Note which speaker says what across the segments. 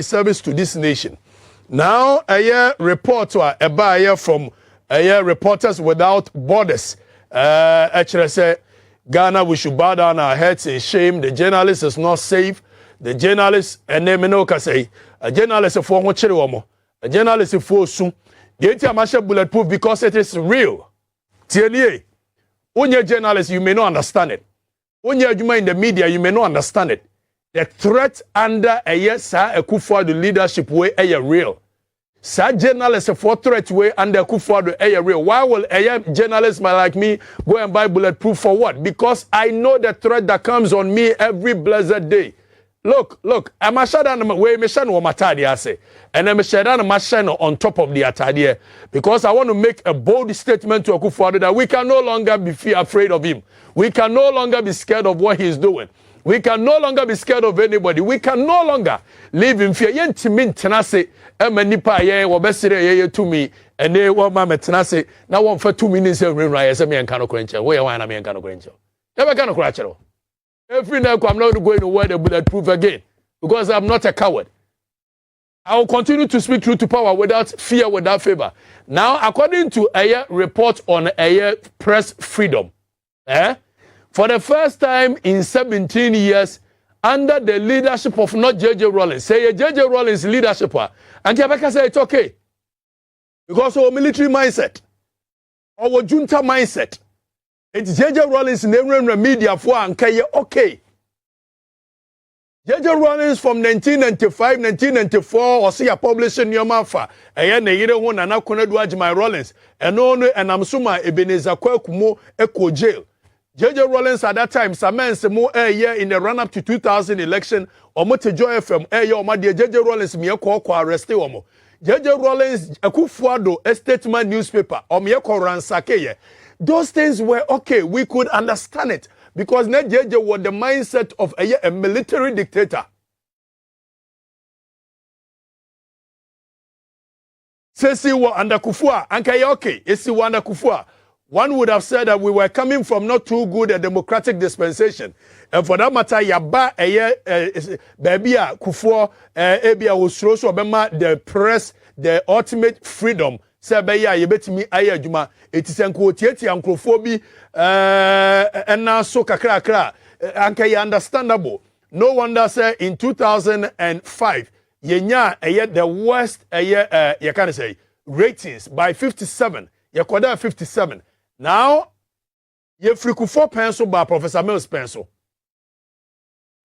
Speaker 1: service to this nation. Now, a report a buyer from Reporters Without Borders. Actually, say Ghana, we should bow down our heads in shame. The journalist is not safe. The journalist, and me.Okatakyie, a journalist for Mochiromo, a journalist for Sun. The anti bulletproof because it is real. TNA, when you're a journalist, you may not understand it. When you're in the media, you may not understand it. The threat under a yes, a Kufuor leadership way a real. Sa journalists for threat way under Kufuor a real. Why will a journalist like me go and buy bulletproof for what? Because I know the threat that comes on me every blessed day. Look, I'm a shadow way mission or matadi say, and I'm a shadow machine on top of the atadi because I want to make a bold statement to Kufuor that we can no longer be afraid of him. We can no longer be scared of what he's doing. We can no longer be scared of anybody. We can no longer live in fear. Yen timin tenase emanipa ye wobesire ye to me and they want mama tenase na one for 2 minutes every right as me and cano crencher. Where I am me and cano crencher. Never can crash. Every night I'm not going to wear the bulletproof again because I'm not a coward. I will continue to speak truth to power without fear, without favor. Now, according to a report on a press freedom, for the first time in 17 years, under the leadership of not J.J. Rawlings, say J.J. Rawlings leadership, and Kabaka say it's okay. Because of military mindset, our junta mindset, it's J.J. Rawlings name media for and Kaya okay. J.J. Rawlings from 1995, 1994, or see a publishing your mafa, a year ne yere one and I couldn't watch my Rawlings, and I'm suma Ebenezer Kwekumo Echo Jail. J.J. Rawlings at that time, some men say more a year in the run-up to 2000 election, or Mote Joy FM, a year, or my dear J.J. Rawlings, me ko arrested omo. J.J. Rawlings, a Kufuor, a statement newspaper, or me ko ransake. Those things were okay, we could understand it, because net J.J. was the mindset of a military dictator. Say, we under Kufuor, and okay, it's under Kufuor. One would have said that we were coming from not too good a democratic dispensation. And for that matter, yaba baby Kufuor ebia usroso bema the press, the ultimate freedom. Say beya yebetimi aye adwuma. It is enko tieti ankrofo and now so kakra anka understandable. No wonder say in 2005 yenya the worst you can say ratings by 57. Yakwada 57. Now, ye Kufuor pencil by Professor Mills pencil.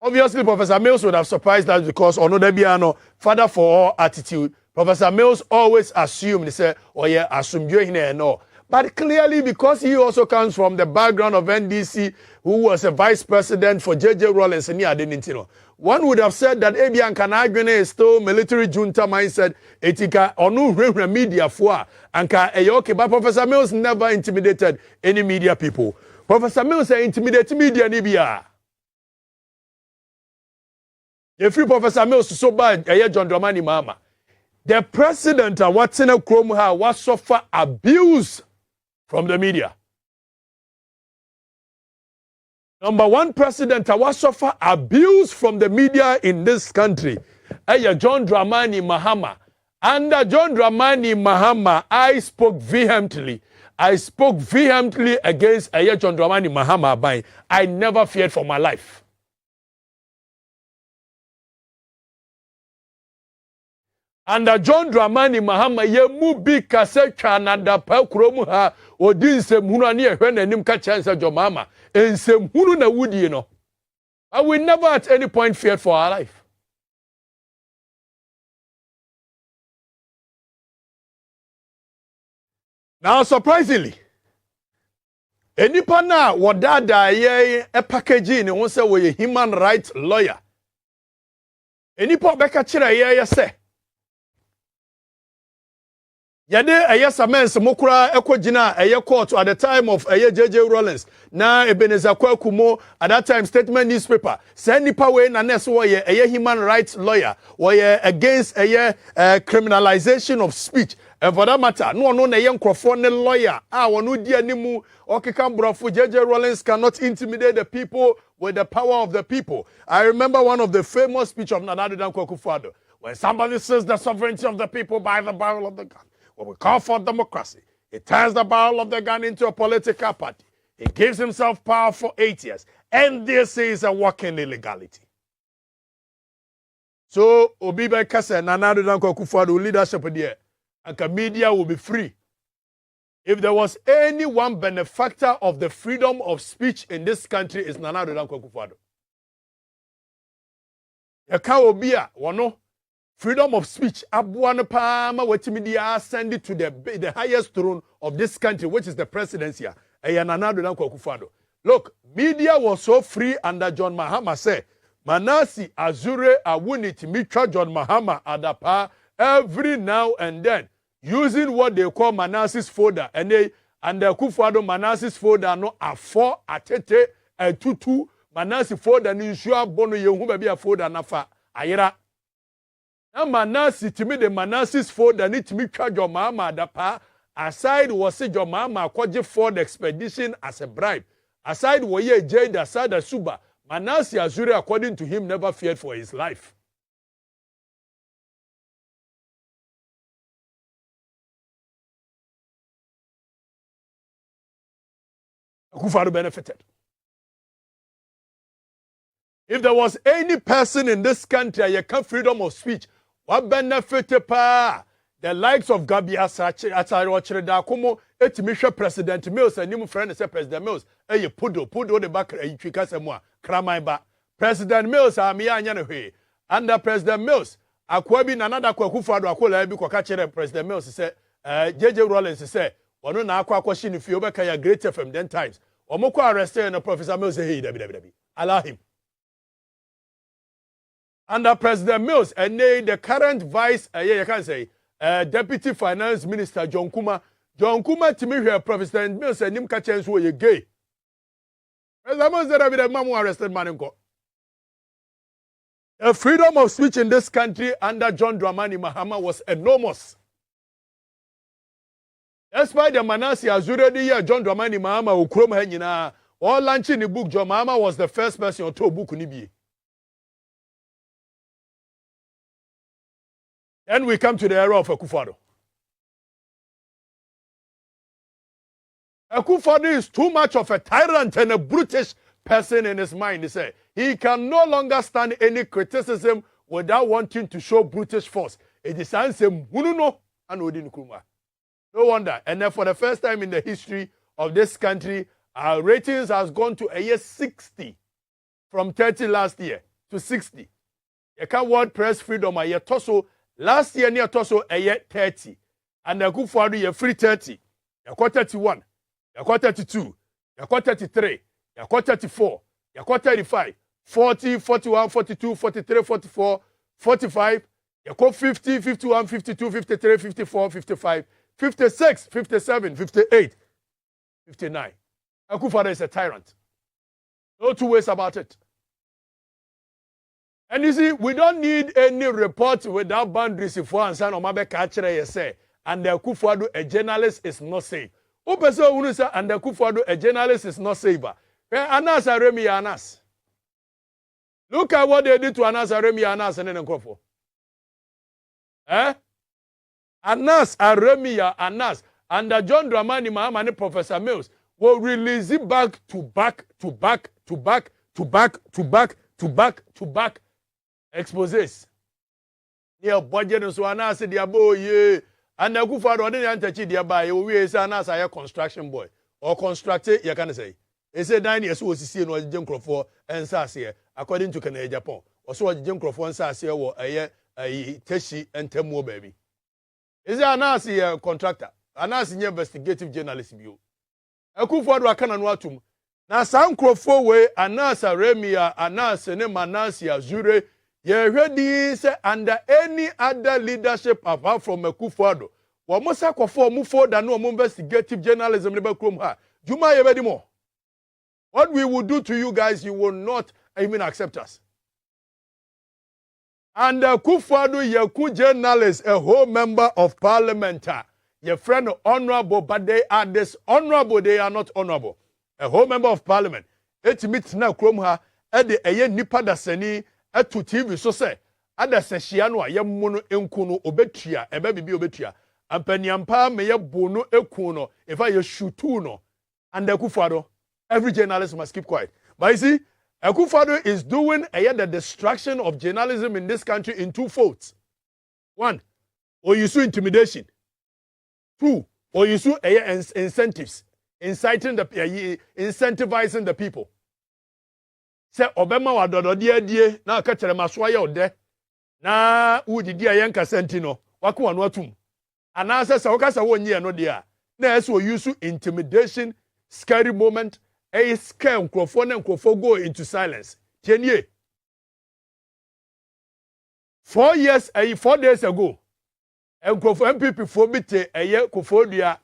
Speaker 1: Obviously, Professor Mills would have surprised us because Onodebiano, father for all attitude, Professor Mills always assumed, they say, oh yeah, assume you in no. But clearly, because he also comes from the background of NDC, who was a vice president for J.J. Rawlings, and he didn't know. One would have said that Ebian Kanagwene is still military junta mindset, etika onu media for anka eyoke, but Professor Mills never intimidated any media people. Professor Mills intimidated media nibia. If you Professor Mills so bad, John Dramani Mama. The president what's in a chrome was suffer abuse from the media. Number one president was suffer abuse from the media in this country. John Dramani Mahama. Under John Dramani Mahama, I spoke vehemently. against John Dramani Mahama. I never feared for my life. Under John Dramani Mahama, ye mubi kasecha nanda pa kuromu ha odi nsem ani ehwe nanim ka chansa jomama nsem hunu na wudi no. I will never at any point fear for our life. Now surprisingly, enipa na wadada ye e packaging won say we human rights lawyer. Enipa beka kire ye say Yade ayesamense mokura ekogina aye court at the time of J.J. Rawlings na Ebenezer Kwekumo at that time statement newspaper send nipa we na ness wo ye human rights lawyer wo ye against criminalization of speech and for that matter no na ye nkrofo ne lawyer wonu di animu okeka brofo J.J. Rawlings cannot intimidate the people with the power of the people. I remember one of the famous speech of Nana Dankwa Akufo-Addo When somebody says the sovereignty of the people by the barrel of the gun, when we call for democracy, he turns the barrel of the gun into a political party. He gives himself power for 8 years. And this is a working illegality. So, Obi Bekase, Nana Danko Akufo-Addo leadership there, and the media will be free. If there was any one benefactor of the freedom of speech in this country, it's Nana Danko Akufo-Addo. Yaka Obia, wano, freedom of speech, abuana pama wetimidia send it to the highest throne of this country, which is the presidency. Nana Danko Akufo-Addo. Look, media was so free under John Mahama say, Manasi Azure Awunit Mitra John Mahama Adapa every now and then, using what they call Manasi's folder. And the Akufo-Addo Manasi's folder no A4, Atete, A22, Manasi folder ni sure bono yehu baby a folder nafa ayira. Na Manasi timi the Manasi's folder ni timi twa John Mahama Adapa aside was John Mahama kwaje for the expedition as a bribe. Aside woye Jade Asada Suba, Manasi Azure, according to him, never feared for his life. Akufo-Addo benefited. If there was any person in this country you can freedom of speech, what benefited pa? The likes of Gabi Asare Komo, Etimisha President Mills, and new friend say President Mills, Pudo the back, Chikasemwa, Kramaiba. President Mills, Amia Yanahwe. Under President Mills, Akwabi Nanada Akufo-Addo Akola Ebi President Mills said, JJ Rollins said, One na akwa question if you obeka great FM 10 times. Omoko arrested and Professor Mills say, hey, allow him. Under President Mills, and the current vice, you can say, Deputy Finance Minister John Kuma to me here, President Mills and him catch who you gay. President Mills said, "David, mamu arrested man in court." The freedom of speech in this country under John Dramani Mahama was enormous. Despite the Manasi Azure the year John Dramani Mahama ukrom henyina, all launching the book, John Mahama was the first person to book nibi. Then we come to the era of Akufo-Addo. Akufo-Addo is too much of a tyrant and a brutish person in his mind. He said he can no longer stand any criticism without wanting to show brutish force. It is answer mununo and odin kuma. No wonder. And then for the first time in the history of this country, our ratings has gone to a year 60 from 30 last year to 60. You can word press freedom a year torso. Last year near torso a year 30. And the Akufo-Addo year free 30. You got 31. You got 32. You got 33. You got 34. You got 35. 40, 41, 42, 43, 44, 45. You got 50, 51, 52, 53, 54, 55, 56, 57, 58, 59. Akufo-Addo is a tyrant. No two ways about it. And you see, we don't need any report without boundaries if one son or mabe kachire say, and the Akufo-Addo, a journalist, is not safe. Who person who say and the Akufo-Addo, a journalist, is not safe? Anas Aremi Anas. Look at what they did to Anas Aremi Anas and then Nkofo. Anas Aremi Anas under John Dramani Mahama and Professor Mills will release it back to back to back to back to back to back to back to back. Exposes. Near budget so Anas dia boy and the Akufo-Addo didn't touch dia by we say Anas a construction boy or constructor you can say. He said 9 years was see no Jim Crawford and Sasia according to Canada Japan. Also Jim Crawford and Sasia were a Teshi and Temo baby. Is there Anas a contractor? Anas investigative journalist view. Akufo-Addo akana no atum. Na Sam Crawford way Anas Aremia Anas ne Manasi Azure ye ready say under any other leadership apart from Akufo-Addo. Wo mo sakofo mo for da no mo investigative journalism ne ba krom ha. Juma ye be mo. What we will do to you guys, you will not even accept us. And Akufo-Addo ye journalist, a whole member of parliament. Your friend honorable, but they are dishonorable, they are not honorable. A whole member of parliament. Eti mit na krom ha e de eye nipa da sani etu TV so say ada sehia no a yemmo no enku no obetua ebe bibi obetua ampaniampa me ye bo no eku no if I shootu no and Akufo-Addo every journalist must keep quiet. But you see, Akufo-Addo is doing the destruction of journalism in this country in two folds. One, or you sue intimidation. Two, or you sue incentives, inciting incentivizing the people. Say Obama wa dodo die na ka kere masoya ode na udidi ayen kasentino wako anu atum. Ana say wokasa wonye no de a na eso use intimidation, scary moment, scare nkrofo na nkrofo go into silence. Tienie 4 days ago, nkrofo MPP for bite Kofodua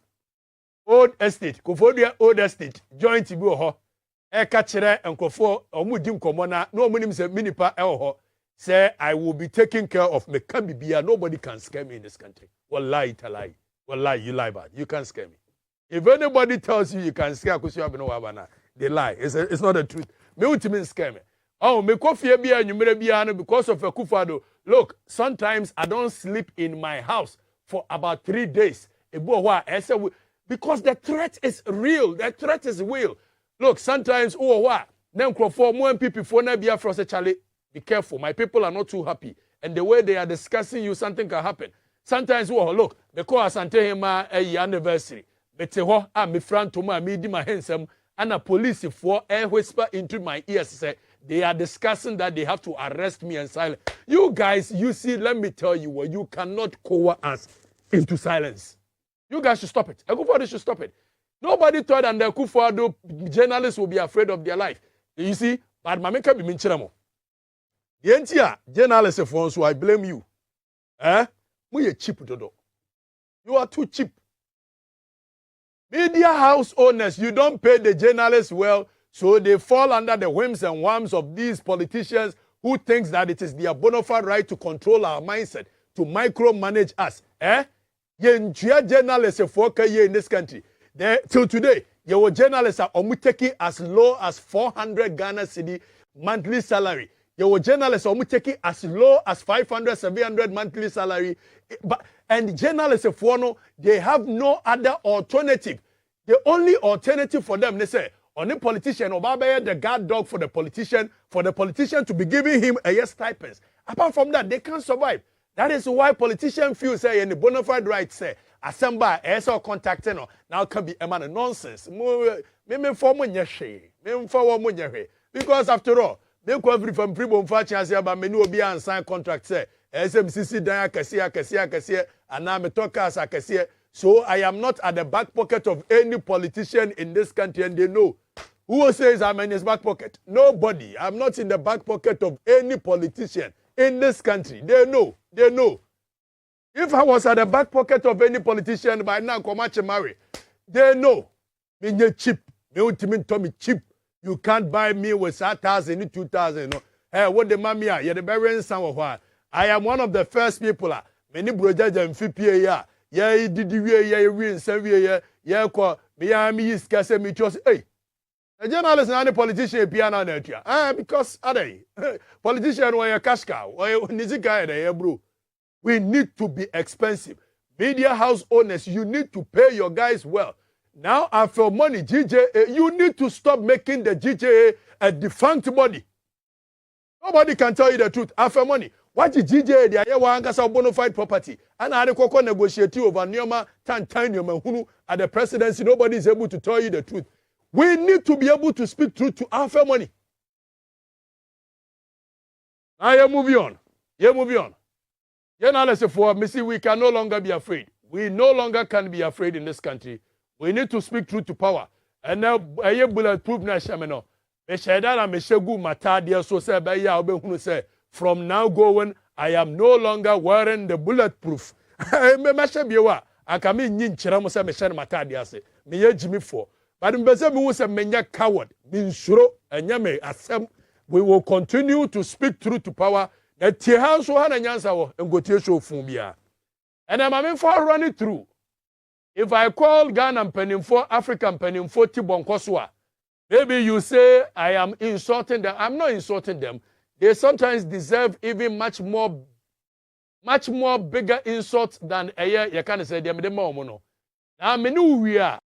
Speaker 1: old estate joint bi ho eka kire nkrofo omudi nkomo na no omunim se minipa ho say I will be taking care of me kabibia. Nobody can scare me in this country. Wallahi talai. Wallahi, you lie bad. You can't scare me. If anybody tells you can scare Akosua Abeno Wabana, they lie. It's not the truth. Me ultimate scare me. Oh, me coffee bia nyumere bia no because of Akufo-Addo. Look, sometimes I don't sleep in my house for about 3 days. Because the threat is real. The threat is real. Look, sometimes them for more people for na bia for say Charlie, be careful. My people are not too happy. And the way they are discussing you, something can happen. Sometimes look, because Asante Hema anniversary. Bete ho me friend to me di my handsome and a police for whisper into my ears say they are discussing that they have to arrest me and silence. You guys, you see, let me tell you what, you cannot coerce us into silence. You guys should stop it. Akufo-Addo should stop it. Nobody thought that the Akufo-Addo journalists will be afraid of their life. You see, but mameka be minchiramo. The entire journalists for so I blame you. We cheap dodo. You are too cheap. Media house owners, you don't pay the journalists well, so they fall under the whims and whims of these politicians who thinks that it is their bona fide right to control our mindset, to micromanage us. Yentua journalists for in this country. Till today, your journalists are taking as low as 400 Ghana cedi monthly salary. Your journalists are taking as low as 500, 700 monthly salary. And journalists, they have no other alternative. The only alternative for them, they say, only politician, Obaba, the guard dog for the politician to be giving him a stipends. Apart from that, they can't survive. That is why politicians feel, say, in the bona fide right, say, Assemble, SO contacting, now can be a man of nonsense. Because after all, they come from pre-born chance about many will be and sign contract, say, SMCC Daya Kasia, and now me talk as a Kasia. So I am not at the back pocket of any politician in this country, and they know. Who says I'm in his back pocket? Nobody. I'm not in the back pocket of any politician in this country. They know. They know. If I was at the back pocket of any politician by now, Komache Mari, they know. Me cheap. Me ultimate Tommy cheap. You can't buy me with 1,000, 2,000. No. Hey, what the mammy are? You're the very some of what. I am one of the first people. Many brothers and FPA. Yeah, did you win? Yeah, call me. Scarce me just hey. A journalist and a politician piano nature. Because are they politician or a cash cow or Nizika, bro. We need to be expensive. Media house owners, you need to pay your guys well. Now, after money, GJA, you need to stop making the GJA a defunct body. Nobody can tell you the truth. After money, what is GJA? They are one bona fide property. And I had negotiate over Nyoma, Tantanium, and at the presidency. Nobody is able to tell you the truth. We need to be able to speak truth to our money. Now you're moving on. You're moving on. Journalists for me see we can no longer be afraid. We no longer can be afraid in this country. We need to speak truth to power. And now I bulletproof na shameno. Me sheda na me shegu mata dia so say be ya obehunu say from now going I am no longer wearing the bulletproof. Me masha biewa aka me nyi nkyira mo say me sheda mata dia say. Me ye jimi for. But me say me wo say menya coward. Me nsuro enya me asem. We will continue to speak truth to power. The Tihan so hana nyansa wo ngotie show fun bia. And I'm for running through. If I call Ghana penimfo, African penimfo Tibon Koswa, maybe you say I am insulting them. I'm not insulting them. they sometimes deserve even much more bigger insult than you can say them no. Now me no we are